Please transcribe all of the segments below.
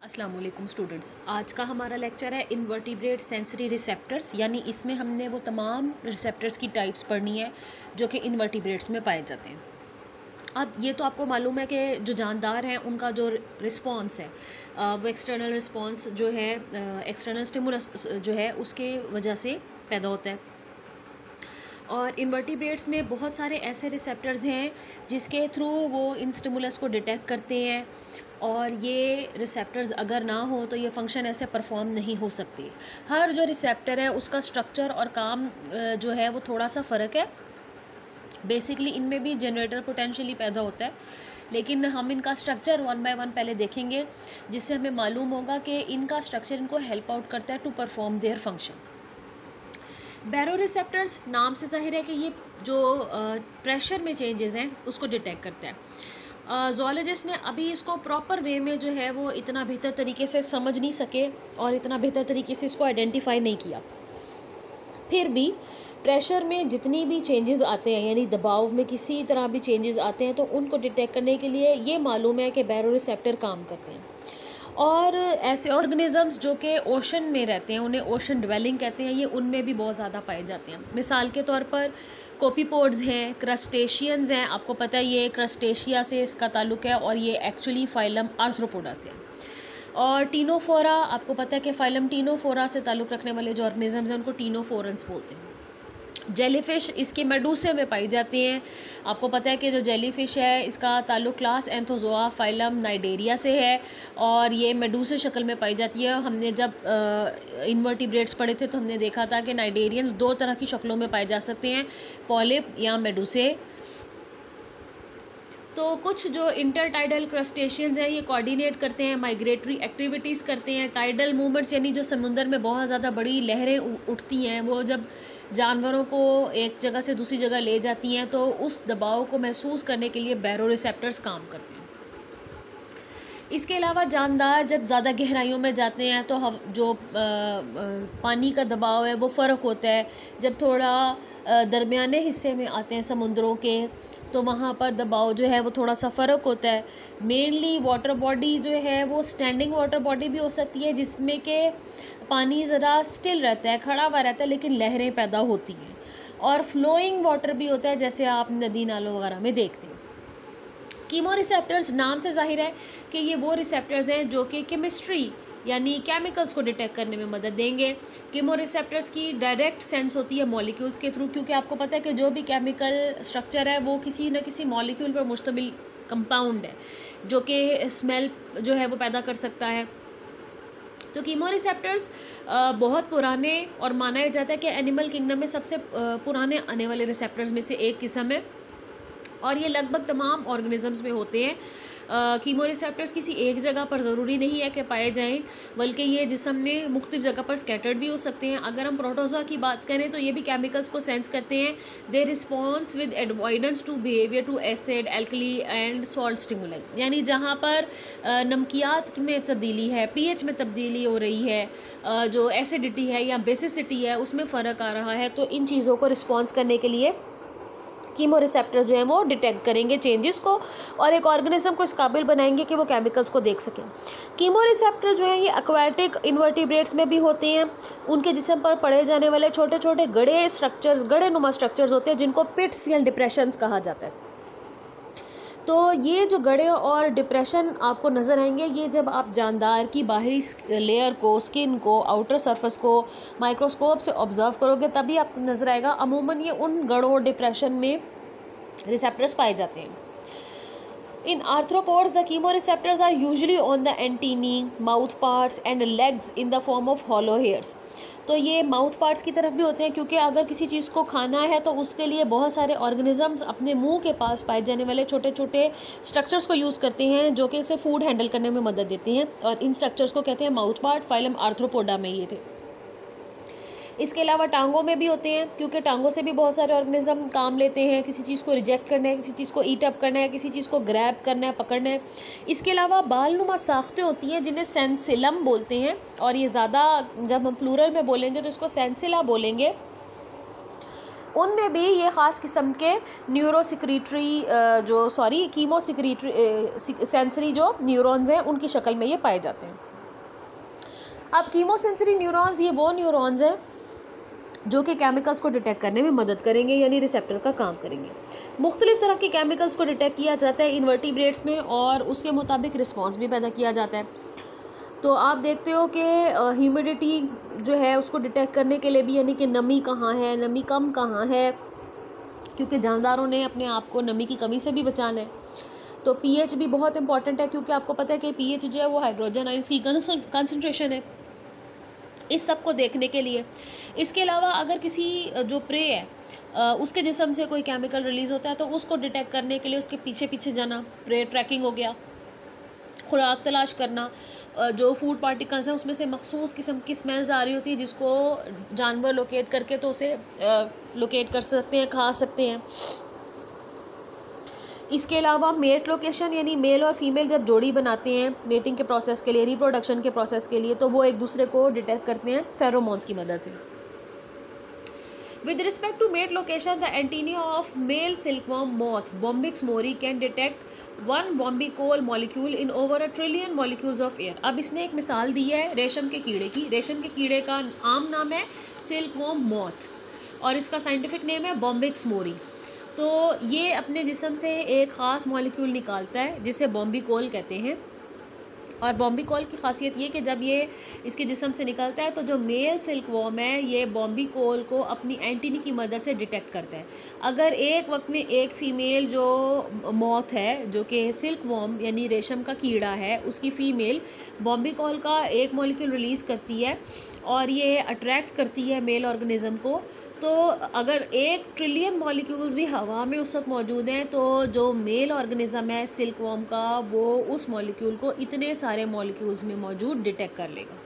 अस्सलाम वालेकुम स्टूडेंट्स, आज का हमारा लेक्चर है इनवर्टिब्रेट सेंसरी रिसेप्टर्स, यानी इसमें हमने वो तमाम रिसेप्टर्स की टाइप्स पढ़नी है जो कि इनवर्टिब्रेट्स में पाए जाते हैं। अब ये तो आपको मालूम है कि जो जानदार हैं उनका जो रिस्पॉन्स है वो एक्सटर्नल रिस्पॉन्स जो है, एक्सटर्नल स्टिमुलस जो है उसके वजह से पैदा होता है। और इनवर्टिब्रेट्स में बहुत सारे ऐसे रिसेप्टर्स हैं जिसके थ्रू वो इन स्टिमुलस को डिटेक्ट करते हैं, और ये रिसेप्टर्स अगर ना हो तो ये फंक्शन ऐसे परफॉर्म नहीं हो सकती। हर जो रिसेप्टर है उसका स्ट्रक्चर और काम जो है वो थोड़ा सा फ़र्क है। बेसिकली इनमें भी जनरेटर पोटेंशियली पैदा होता है, लेकिन हम इनका स्ट्रक्चर वन बाय वन पहले देखेंगे, जिससे हमें मालूम होगा कि इनका स्ट्रक्चर इनको हेल्प आउट करता है to perform their function. Baroreceptors नाम से जाहिर है कि ये जो प्रेशर में चेंजेस हैं उसको डिटेक्ट करता है। ज़ूलॉजिस्ट ने अभी इसको प्रॉपर वे में जो है वो इतना बेहतर तरीके से समझ नहीं सके और इतना बेहतर तरीके से इसको आइडेंटिफाई नहीं किया। फिर भी प्रेशर में जितनी भी चेंजेस आते हैं, यानी दबाव में किसी तरह भी चेंजेस आते हैं, तो उनको डिटेक्ट करने के लिए ये मालूम है कि बैरो रिसेप्टर काम करते हैं। और ऐसे ऑर्गेनिज़म्स जो कि ओशन में रहते हैं उन्हें ओशन ड्वेलिंग कहते हैं, ये उनमें भी बहुत ज़्यादा पाए जाते हैं। मिसाल के तौर पर कोपीपोड्स हैं, क्रस्टेशियंस हैं। आपको पता है ये क्रस्टेशिया से इसका ताल्लुक़ है और ये एक्चुअली फाइलम आर्थ्रोपोडा से। और टीनोफोरा, आपको पता है कि फाइलम टीनोफोरा से ताल्लुक़ रखने वाले जो ऑर्गेनिज़म्स हैं उनको टीनोफोरन्स बोलते हैं। जेलीफ़िश इसके मेडूसे में पाई जाती हैं। आपको पता है कि जो जेलीफ़िश है इसका ताल्लुक़ क्लास एंथोजोआ फाइलम नाइडेरिया से है और ये मेडूसे शक्ल में पाई जाती है। हमने जब इनवर्टिब्रेट्स पढ़े थे तो हमने देखा था कि नाइडेरियंस दो तरह की शक्लों में पाए जा सकते हैं, पॉलिप या मेडूसे। तो कुछ जो इंटरटाइडल क्रस्टेशियंस हैं ये कोऑर्डिनेट करते हैं, माइग्रेटरी एक्टिविटीज़ करते हैं। टाइडल मूवमेंट्स यानी जो समुंदर में बहुत ज़्यादा बड़ी लहरें उठती हैं, वो जब जानवरों को एक जगह से दूसरी जगह ले जाती हैं तो उस दबाव को महसूस करने के लिए बैरो रिसेप्टर्स काम करते हैं। इसके अलावा जानदार जब ज़्यादा गहराइयों में जाते हैं तो हम जो पानी का दबाव है वो फ़र्क होता है। जब थोड़ा दरमियाने हिस्से में आते हैं समुद्रों के तो वहाँ पर दबाव जो है वो थोड़ा सा फ़र्क होता है। मेनली वाटर बॉडी जो है वो स्टैंडिंग वाटर बॉडी भी हो सकती है, जिसमें कि पानी ज़रा स्टिल रहता है, खड़ा हुआ रहता है, लेकिन लहरें पैदा होती हैं। और फ्लोइंग वाटर भी होता है, जैसे आप नदी नालों वगैरह में देखते हैं। कीमो रिसेप्टर्स नाम से जाहिर है कि ये वो रिसेप्टर्स हैं जो कि केमिस्ट्री यानी केमिकल्स को डिटेक्ट करने में मदद देंगे। कीमो रिसेप्टर्स की डायरेक्ट सेंस होती है मॉलिक्यूल्स के थ्रू, क्योंकि आपको पता है कि जो भी केमिकल स्ट्रक्चर है वो किसी न किसी मॉलिक्यूल पर मुश्तमिल कंपाउंड है जो कि स्मेल जो है वो पैदा कर सकता है। तो कीमो रिसेप्टर्स बहुत पुराने और माना जाता है कि एनिमल किंगडम में सबसे पुराने आने वाले रिसेप्टर्स में से एक किस्म है और ये लगभग तमाम ऑर्गेनिजम्स में होते हैं। कीमो रिसेप्टर्स किसी एक जगह पर ज़रूरी नहीं है कि पाए जाएं, बल्कि ये जिस्म में मुख्तलिफ जगह पर स्कैटर्ड भी हो सकते हैं। अगर हम प्रोटोज़ोआ की बात करें तो ये भी केमिकल्स को सेंस करते हैं। They response with avoidance to behaviour to acid, alkali and salt stimuli, यानी जहाँ पर नमकियात में तब्दीली है, पीएच में तब्दीली हो रही है, जो एसिडिटी है या बेसिसिटी है उसमें फ़र्क आ रहा है, तो इन चीज़ों को रिस्पॉन्स करने के लिए कीमो रिसेप्टर जो है वो डिटेक्ट करेंगे चेंजेस को और एक ऑर्गेनिज्म को इस काबिल बनाएंगे कि वो केमिकल्स को देख सकें। कीमो रिसेप्टर जो है ये एक्वाटिक इनवर्टिब्रेट्स में भी होते हैं। उनके जिस्म पर पड़े जाने वाले छोटे छोटे गड़े नुमा स्ट्रक्चर्स होते हैं जिनको पिट्स या डिप्रेशंस कहा जाता है। तो ये जो गड़े और डिप्रेशन आपको नज़र आएंगे, ये जब आप जानदार की बाहरी लेयर को, स्किन को, आउटर सरफेस को माइक्रोस्कोप से ऑब्ज़र्व करोगे तभी आपको नज़र आएगा। अमूमन ये उन गड़ों और डिप्रेशन में रिसेप्टर्स पाए जाते हैं। In arthropods, the chemoreceptors are usually on the antennae, mouth parts and legs in the form of hollow hairs. तो ये माउथ पार्ट्स की तरफ भी होते हैं, क्योंकि अगर किसी चीज़ को खाना है तो उसके लिए बहुत सारे ऑर्गेनिजम्स अपने मुंह के पास पाए जाने वाले छोटे छोटे स्ट्रक्चर्स को यूज़ करते हैं जो कि इसे फूड हैंडल करने में मदद देते हैं, और इन स्ट्रक्चर्स को कहते हैं माउथ पार्ट। फाइलम आर्थ्रोपोडा में ये थे। इसके अलावा टांगों में भी होते हैं, क्योंकि टांगों से भी बहुत सारे ऑर्गेनिज्म काम लेते हैं। किसी चीज़ को रिजेक्ट करना है, किसी चीज़ को ईट अप करना है, किसी चीज़ को ग्रैब करना है, पकड़ना है। इसके अलावा बालनुमा साख्तें होती हैं जिन्हें सेंसिलम बोलते हैं, और ये ज़्यादा जब हम प्लूरल में बोलेंगे तो इसको सेंसिला बोलेंगे। उनमें भी ये ख़ास किस्म के कीमो सिक्रीटरी सेंसरी जो न्यूरॉन्स हैं उनकी शक्ल में ये पाए जाते हैं। अब कीमोसेंसरी न्यूरॉन्स ये वो न्यूरॉन्स हैं जो कि केमिकल्स को डिटेक्ट करने में मदद करेंगे, यानी रिसेप्टर का काम करेंगे। मुख्तलिफ तरह के केमिकल्स को डिटेक्ट किया जाता है इन्वर्टिब्रेट्स में और उसके मुताबिक रिस्पॉन्स भी पैदा किया जाता है। तो आप देखते हो कि ह्यूमिडिटी जो है उसको डिटेक्ट करने के लिए भी, यानी कि नमी कहाँ है, नमी कम कहाँ है, क्योंकि जानदारों ने अपने आप को नमी की कमी से भी बचाना है। तो पीएच भी बहुत इंपॉर्टेंट है, क्योंकि आपको पता है कि पीएच जो है वो हाइड्रोजन आयंस की कंसंट्रेशन है, इस सब को देखने के लिए। इसके अलावा अगर किसी जो प्रे है उसके जिस्म से कोई केमिकल रिलीज़ होता है तो उसको डिटेक्ट करने के लिए उसके पीछे पीछे जाना, प्रे ट्रैकिंग हो गया, खुराक तलाश करना, जो फूड पार्टिकल्स हैं उसमें से मखसूस किस्म की स्मेल्स आ रही होती है जिसको जानवर लोकेट करके तो उसे लोकेट कर सकते हैं, खा सकते हैं। इसके अलावा मेट लोकेशन, यानी मेल और फीमेल जब जोड़ी बनाते हैं मेटिंग के प्रोसेस के लिए, रिप्रोडक्शन के प्रोसेस के लिए, तो वो एक दूसरे को डिटेक्ट करते हैं फेरोमोन्स की मदद से। With respect to mate location, the antennae of male silkworm moth Bombyx mori can detect one bombicol molecule in over a trillion molecules of air। अब इसने एक मिसाल दी है रेशम के कीड़े की। रेशम के कीड़े का आम नाम है सिल्कवर्म मॉथ और इसका साइंटिफिक नेम है बॉम्बिक्स मोरी। तो ये अपने जिस्म से एक ख़ास मॉलिक्यूल निकालता है जिसे बॉम्बिकोल कहते हैं। और बॉम्बिकोल की खासियत ये कि जब ये इसके जिस्म से निकलता है तो जो मेल सिल्कवॉर्म है ये बॉम्बिकोल को अपनी एंटीनी की मदद से डिटेक्ट करता है। अगर एक वक्त में एक फ़ीमेल जो मॉथ है, जो कि सिल्कवॉर्म यानी रेशम का कीड़ा है, उसकी फ़ीमेल बॉम्बिकोल का एक मॉलिक्यूल रिलीज़ करती है और ये अट्रैक्ट करती है मेल ऑर्गेनिज़म को, तो अगर 1 ट्रिलियन मॉलिक्यूल्स भी हवा में उस वक्त मौजूद हैं तो जो मेल ऑर्गेनिज़म है सिल्कवॉर्म का वो उस मॉलिक्यूल को इतने सारे मॉलिक्यूल्स में मौजूद डिटेक्ट कर लेगा।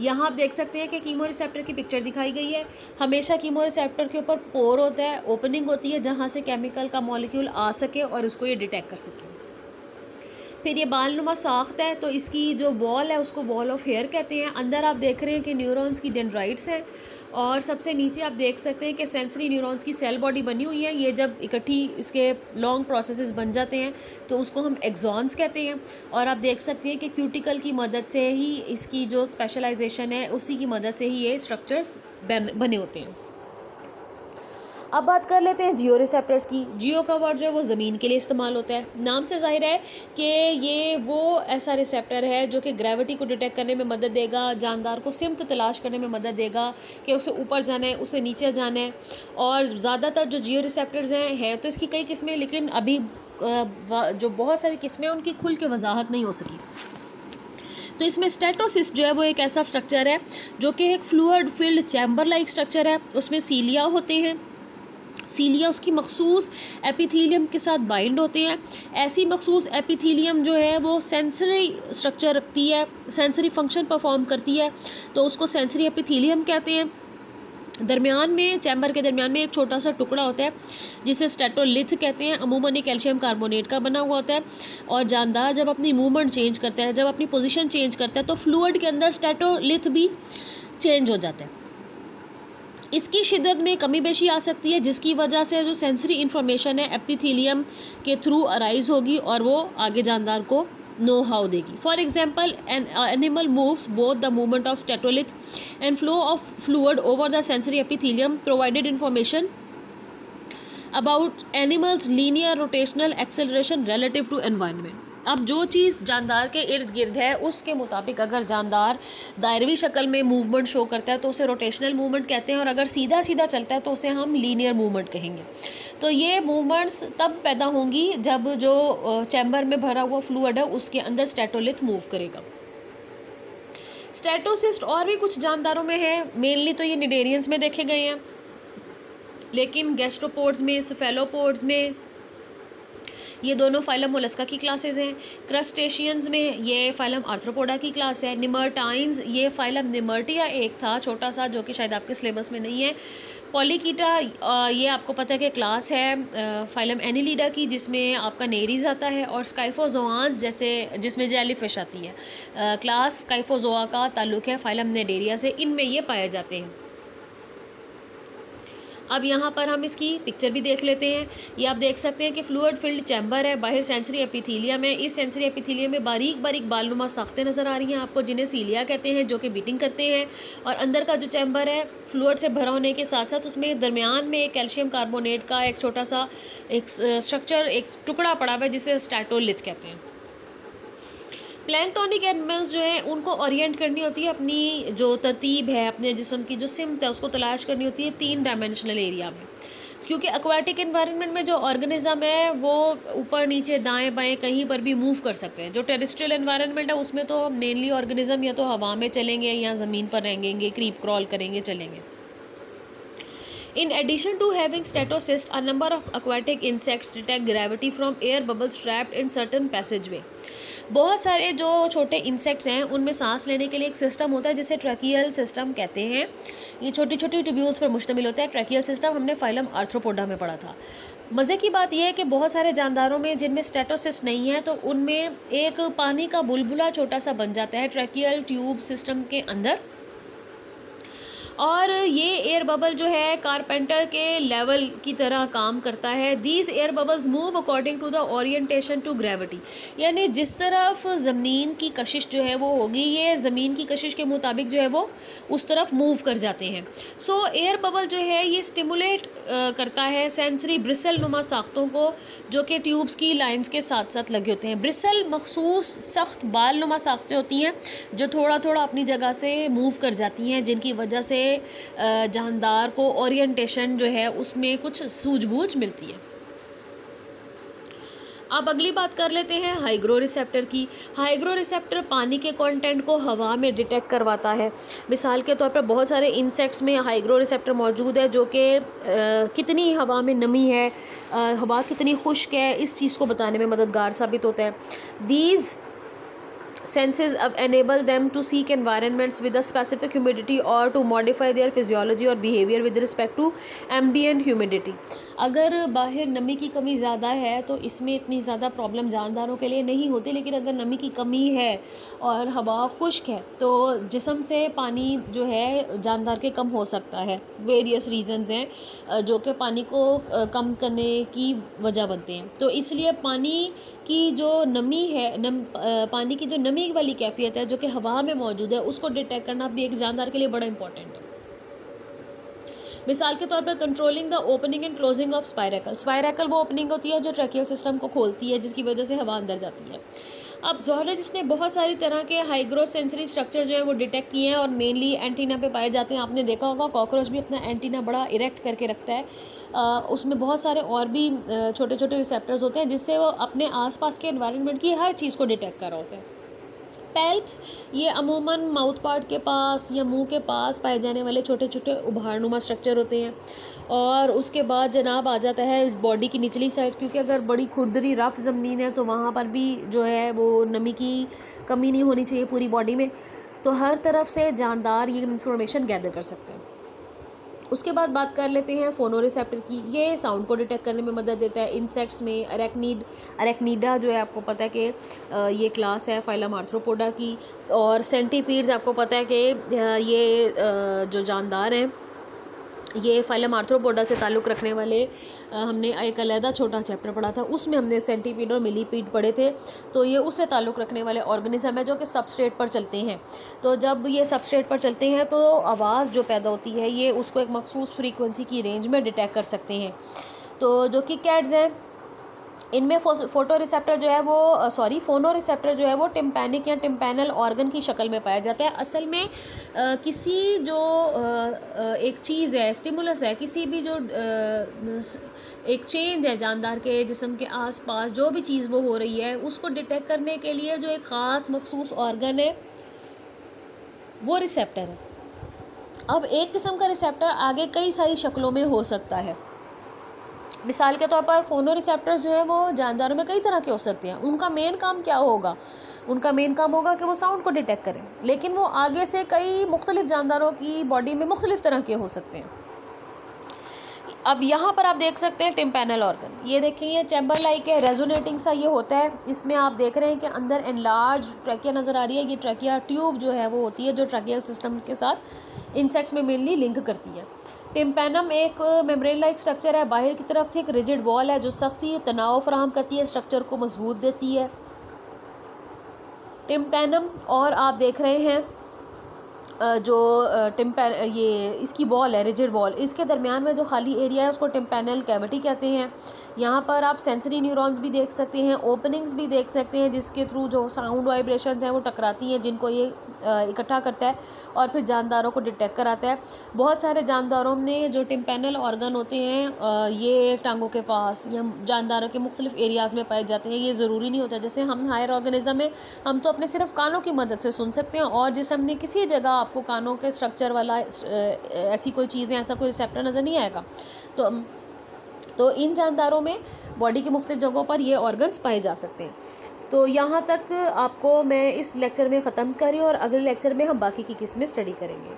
यहाँ आप देख सकते हैं कि कीमो रिसेप्टर की पिक्चर दिखाई गई है। हमेशा कीमो रिसेप्टर के ऊपर पोर होता है, ओपनिंग होती है जहाँ से केमिकल का मॉलिक्यूल आ सके और उसको ये डिटेक्ट कर सके। फिर ये बालनुमा साख्त है, तो इसकी जो वॉल है उसको वॉल ऑफ हेयर कहते हैं। अंदर आप देख रहे हैं कि न्यूरॉन्स की डेंड्राइट्स हैं और सबसे नीचे आप देख सकते हैं कि सेंसरी न्यूरॉन्स की सेल बॉडी बनी हुई है। ये जब इकट्ठी इसके लॉन्ग प्रोसेसेस बन जाते हैं तो उसको हम एक्सॉन्स कहते हैं। और आप देख सकते हैं कि क्यूटिकल की मदद से ही इसकी जो स्पेशलाइजेशन है उसी की मदद से ही ये स्ट्रक्चर्स बने होते हैं। अब बात कर लेते हैं जियो रिसेप्टर्स की। जियो का वर्ड जो है वो ज़मीन के लिए इस्तेमाल होता है। नाम से जाहिर है कि ये वो ऐसा रिसेप्टर है जो कि ग्रेविटी को डिटेक्ट करने में मदद देगा, जानदार को सिमत तलाश करने में मदद देगा कि उसे ऊपर जाना है, उसे नीचे जाना है। और ज़्यादातर जो जियो रिसेप्टर्स हैं तो इसकी कई किस्में, लेकिन अभी जो बहुत सारी किस्में उनकी खुल के वजाहत नहीं हो सकी। तो इसमें स्टेटोसिस्ट जो है वो एक ऐसा स्ट्रक्चर है जो कि एक fluid filled chamber like structure है। उसमें सीलिया होते हैं। सीलिया उसकी मखसूस एपिथीलियम के साथ बाइंड होते हैं। ऐसी मखसूस एपिथीलियम जो है वो सेंसरी स्ट्रक्चर रखती है, सेंसरी फंक्शन परफॉर्म करती है, तो उसको सेंसरी एपिथीलियम कहते हैं। दरमियान में, चैम्बर के दरमियान में एक छोटा सा टुकड़ा होता है जिसे स्टेटोलिथ कहते हैं। अमूमन ये कैल्शियम कार्बोनेट का बना हुआ होता है। और जानदार जब अपनी मूवमेंट चेंज करता है, जब अपनी पोजीशन चेंज करता है, तो फ्लूइड के अंदर स्टेटोलिथ भी चेंज हो जाता है। इसकी शिद्दत में कमी बेशी आ सकती है जिसकी वजह से जो सेंसरी इन्फॉर्मेशन है एपिथीलियम के थ्रू अराइज होगी और वो आगे जानदार को नो हाउ देगी। For example, an animal moves both the movement of statolith and flow of fluid over the sensory epithelium provided information about animals linear rotational acceleration relative to environment. अब जो चीज़ जानदार के इर्द गिर्द है उसके मुताबिक अगर जानदार दायरवी शक्ल में मूवमेंट शो करता है तो उसे रोटेशनल मूवमेंट कहते हैं, और अगर सीधा सीधा चलता है तो उसे हम लीनियर मूवमेंट कहेंगे। तो ये मूवमेंट्स तब पैदा होंगी जब जो चैम्बर में भरा हुआ फ्लूइड है उसके अंदर स्टेटोलिथ मूव करेगा। स्टेटोसिस्ट और भी कुछ जानदारों में है, मेनली तो ये निडेरियंस में देखे गए हैं, लेकिन गैस्ट्रोपोड्स में, सेफेलोपोड्स में, ये दोनों फाइलम मोलस्का की क्लासेस हैं। क्रस्टेशियंस में ये फाइलम आर्थ्रोपोडा की क्लास है। निमर्टाइंस, ये फाइलम निमर्टिया एक था छोटा सा जो कि शायद आपके सिलेबस में नहीं है। पॉलीकीटा, ये आपको पता है कि क्लास है फाइलम एनिलीडा की जिसमें आपका नेरीज आता है। और स्काइफोजोआंस जैसे जिसमें जेलीफिश आती है, क्लास स्काइफोजोआ का ताल्लुक है फाइलम नेडेरिया से। इनमें ये पाए जाते हैं। अब यहाँ पर हम इसकी पिक्चर भी देख लेते हैं। ये आप देख सकते हैं कि फ्लूइड फिल्ड चैम्बर है, बाहर सेंसरी एपिथीलियम है। इस सेंसरी एपिथीलियम में बारीक बारीक बालनुमा साख्तें नज़र आ रही हैं आपको, जिन्हें सीलिया कहते हैं, जो कि बीटिंग करते हैं। और अंदर का जो चैम्बर है फ्लूइड से भरा होने के साथ साथ उसमें दरमियान में एक कैल्शियम कार्बोनेट का एक छोटा सा एक स्ट्रक्चर, एक टुकड़ा पड़ा हुआ है, जिसे स्टैटोलिथ कहते हैं। प्लैंक्टोनिक एनिमल्स जो हैं उनको ओरिएंट करनी होती है, अपनी जो तरतीब है, अपने जिस्म की जो सिमत है उसको तलाश करनी होती है 3 डायमेंशनल एरिया में। क्योंकि एक्वाटिक एनवायरनमेंट में जो ऑर्गेनिज्म है वो ऊपर नीचे दाएं बाएं कहीं पर भी मूव कर सकते हैं। जो टेरेस्ट्रियल एनवायरनमेंट है उसमें तो मेनली ऑर्गेनिज्म या तो हवा में चलेंगे या ज़मीन पर रहेंगे, क्रीप क्रॉल करेंगे, चलेंगे। In addition to having statocysts, a number of aquatic insects detect gravity from air bubbles trapped in certain passageway. बहुत सारे जो छोटे इंसेक्ट्स हैं उनमें सांस लेने के लिए एक सिस्टम होता है जिसे ट्रैकियल सिस्टम कहते हैं। ये छोटी छोटी ट्यूब्यूल्स पर मुश्तमिल होता है। ट्रैकियल सिस्टम हमने फाइलम आर्थ्रोपोडा में पढ़ा था। मज़े की बात यह है कि बहुत सारे जानदारों में जिनमें स्टेटोसिस्ट नहीं है तो उनमें एक पानी का बुलबुला छोटा सा बन जाता है ट्रैकियल ट्यूब सिस्टम के अंदर, और ये एयर बबल जो है कारपेंटर के लेवल की तरह काम करता है। These air bubbles move according to the orientation to gravity, यानी जिस तरफ ज़मीन की कशिश जो है वो होगी, ये ज़मीन की कशिश के मुताबिक जो है वो उस तरफ मूव कर जाते हैं। सो एयर बबल जो है ये स्टिमुलेट करता है सेंसरी ब्रिसल नुमा साख्तों को, जो कि ट्यूब्स की लाइंस के साथ साथ लगे होते हैं। ब्रिसल मखसूस सख्त बाल नुमा साख्तें होती हैं जो थोड़ा थोड़ा अपनी जगह से मूव कर जाती हैं, जिनकी वजह से जानदार को ओरिएंटेशन जो है उसमें कुछ सूझबूझ मिलती है। अब अगली बात कर लेते हैं हाइग्रो रिसेप्टर की। हाइग्रो रिसेप्टर पानी के कंटेंट को हवा में डिटेक्ट करवाता है। मिसाल के तौर पर बहुत सारे इंसेक्ट्स में हाइग्रो रिसेप्टर मौजूद है जो कि कितनी हवा में नमी है, हवा कितनी खुश्क है, इस चीज़ को बताने में मददगार साबित होता है। These senses enable them to seek environments with a specific humidity or to modify their physiology or behavior with respect to ambient humidity. अगर बाहर नमी की कमी ज़्यादा है तो इसमें इतनी ज़्यादा प्रॉब्लम जानदारों के लिए नहीं होती, लेकिन अगर नमी की कमी है और हवा खुश्क है तो जिस्म से पानी जो है जानदार के कम हो सकता है। वेरियस रीजंस हैं जो कि पानी को कम करने की वजह बनते हैं। तो इसलिए पानी की जो नमी है, पानी की जो नमी वाली कैफियत है जो कि हवा में मौजूद है, उसको डिटेक्ट करना भी एक जानदार के लिए बड़ा इंपॉर्टेंट है। मिसाल के तौर पर controlling the opening and closing of spiracle. Spiracle वो ओपनिंग होती है जो ट्रैकियल सिस्टम को खोलती है, जिसकी वजह से हवा अंदर जाती है। अब ज़ूलॉजिस्ट ने बहुत सारी तरह के हाइग्रो सेंसरी स्ट्रक्चर जो है वो डिटेक्ट किए हैं और मेनली एंटीना पे पाए जाते हैं। आपने देखा होगा कॉकरोच भी अपना एंटीना बड़ा इरेक्ट करके रखता है। उसमें बहुत सारे और भी छोटे छोटे रिसेप्टर्स होते हैं जिससे वो अपने आसपास के एनवायरनमेंट की हर चीज़ को डिटेक्ट कर रहे होते हैं। पैल्प्स ये अमूमन माउथ पार्ट के पास या मुंह के पास पाए जाने वाले छोटे छोटे उभारनुमा स्ट्रक्चर होते हैं। और उसके बाद जनाब आ जाता है बॉडी की निचली साइड, क्योंकि अगर बड़ी खुरदरी रफ़ ज़मीन है तो वहाँ पर भी जो है वो नमी की कमी नहीं होनी चाहिए पूरी बॉडी में। तो हर तरफ से जानदार ये इंफॉर्मेशन गैदर कर सकते हैं। उसके बाद बात कर लेते हैं फोनो रिसेप्टर की। ये साउंड को डिटेक्ट करने में मदद देता है। इंसेक्ट्स में अरेक्नीडा जो है आपको पता है कि ये क्लास है फाइलम आर्थ्रोपोडा की, और सेंटीपीड्स आपको पता है कि ये जो जानदार हैं ये फाइलम आर्थ्रोपोडा से ताल्लुक़ रखने वाले हमने एक अलहदा छोटा चैप्टर पढ़ा था, उसमें हमने सेंटीपीड और मिलीपीड पढ़े थे। तो ये उससे ताल्लुक़ रखने वाले ऑर्गेनिज्म है जो कि सबस्ट्रेट पर चलते हैं। तो जब ये सबस्ट्रेट पर चलते हैं तो आवाज़ जो पैदा होती है ये उसको एक मखसूस फ्रीक्वेंसी की रेंज में डिटेक्ट कर सकते हैं। तो जो कि कैट्स हैं इनमें फोनो रिसेप्टर जो है वो टिम्पैनिक या टिम्पैनल ऑर्गन की शक्ल में पाया जाता है। असल में किसी जो एक चीज़ है, स्टिमुलस है, किसी भी जो एक चेंज है जानदार के जिस्म के आसपास, जो भी चीज़ वो हो रही है उसको डिटेक्ट करने के लिए जो एक ख़ास मखसूस ऑर्गन है वो रिसेप्टर है। अब एक किस्म का रिसेप्टर आगे कई सारी शक्लों में हो सकता है। मिसाल के तौर पर फोनो रिसेप्टर्स जो है वो जानदारों में कई तरह के हो सकते हैं। उनका मेन काम क्या होगा? उनका मेन काम होगा कि वो साउंड को डिटेक्ट करें, लेकिन वो आगे से कई मुख्तलिफ जानदारों की बॉडी में मुख्तलिफ तरह के हो सकते हैं। अब यहाँ पर आप देख सकते हैं टिम्पैनल ऑर्गन, ये देखें ये चैम्बर लाइक है, रेजोनेटिंग सा ये होता है। इसमें आप देख रहे हैं कि अंदर एनलार्ज ट्रैकिया नज़र आ रही है। ये ट्रैकिया ट्यूब जो है वो होती है जो ट्रैकियल सिस्टम के साथ इंसेक्ट्स में मेनली लिंक करती है। टिम्पैनम एक मेम्ब्रेन लाइक स्ट्रक्चर है, बाहर की तरफ से एक रिजिड वॉल है जो सख्ती तनाव फराहम करती है, स्ट्रक्चर को मजबूत देती है। टिम्पैनम और आप देख रहे हैं जो ये इसकी वॉल है, रिजिड वॉल, इसके दरमियान में जो खाली एरिया है उसको टिम्पैनल कैविटी कहते हैं। यहाँ पर आप सेंसरी न्यूरॉन्स भी देख सकते हैं, ओपनिंग्स भी देख सकते हैं जिसके थ्रू जो साउंड वाइब्रेशंस हैं वो टकराती हैं, जिनको ये इकट्ठा करता है और फिर जानदारों को डिटेक्ट कराता है। बहुत सारे जानदारों में जो टिम्पैनल ऑर्गन होते हैं ये टांगों के पास या जानदारों के मुख्तलिफ एरियाज़ में पाए जाते हैं। ये ज़रूरी नहीं होता, जैसे हम हायर ऑर्गेनिज्म हैं, हम तो अपने सिर्फ कानों की मदद से सुन सकते हैं और जिस्म में किसी जगह आपको कानों के स्ट्रक्चर वाला ऐसी कोई चीज़ें, ऐसा कोई रिसेप्टर नज़र नहीं आएगा। तो इन जानदारों में बॉडी की मुख्तलिफ जगहों पर ये ऑर्गन्स पाए जा सकते हैं। तो यहाँ तक आपको मैं इस लेक्चर में ख़त्म करी और अगले लेक्चर में हम बाकी की किस्में स्टडी करेंगे।